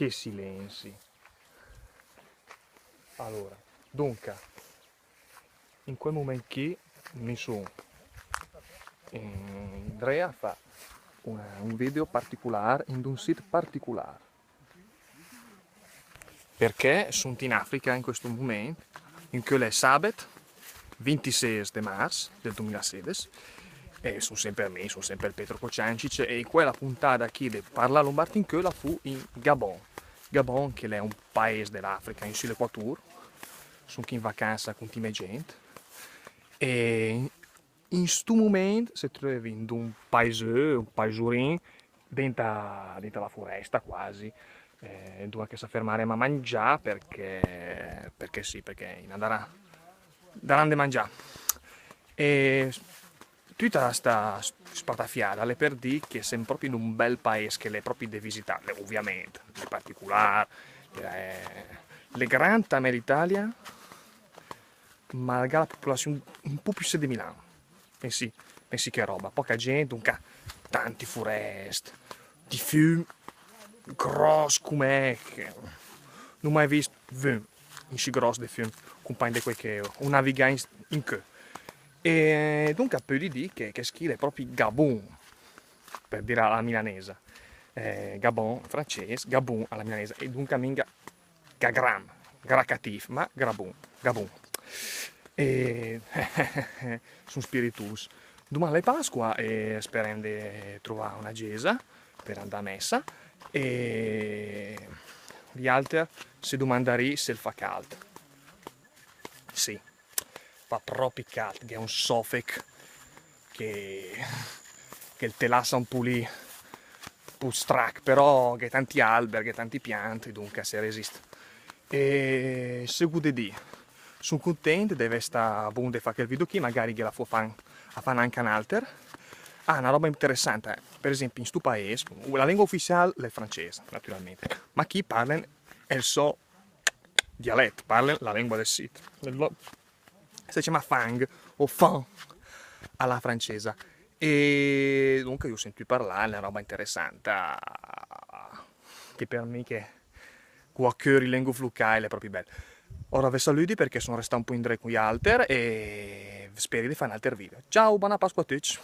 che silenzi. Allora, dunque, in quel momento che mi sono Andrea fa un video particolare in un sito particolare perché sono in Africa in questo momento in cui è sabato 26 di marzo del 2016 e sono sempre me, sono sempre il Petro Kociancic e quella puntata qui di Parla Lombardi in quella fu in Gabon. Gabon che è un paese dell'Africa in sull'Equator, sono qui in vacanza con time gente e in questo momento si trova in un paesurin dentro la foresta quasi, dove che si fermeremo a mangiare perché sì, perché in andare daranno da mangiare. E tutta questa spatafiata le per dire che siamo proprio in un bel paese che le proprio da visitare, ovviamente, in particolare, le grandi dell'Italia, malgrado la popolazione un po' più di Milano. Pensi che roba, poca gente, tanti foreste, di fiumi grossi come che non ho mai visto fiumi in grossi di fiumi, compagni di quei che ho navigato in che. E dunque più di dire che schile è proprio Gabon, per dire alla milanese. Gabon francese, Gabon alla milanese, e dunque minga Gagram, Gracatif, ma Gabon, Gabon. E sono spiritus. Domani è Pasqua e speriamo di trovare una chiesa per andare a messa e gli altri si domandano se fa caldo. Sì, fa proprio caldo, che è un soffic che te lascia un po' lì, un po' strac, però che tanti alberi, che tanti pianti, dunque si resiste. E seguo di sono contento di essere buono di fare quel video qui, magari che la può fare anche un altro. Ah, una roba interessante, per esempio in questo paese, la lingua ufficiale è il francese, naturalmente, ma chi parla è il suo dialetto, parla la lingua del sito. Si chiama fang o fan alla francese. E dunque io ho sentito parlare, è una roba interessante, che per me che qualche lingua locale è proprio bella. Ora vi saluti perché sono restato un po' in con gli altri e spero di fare un altro video. Ciao, buona Pasqua a tutti!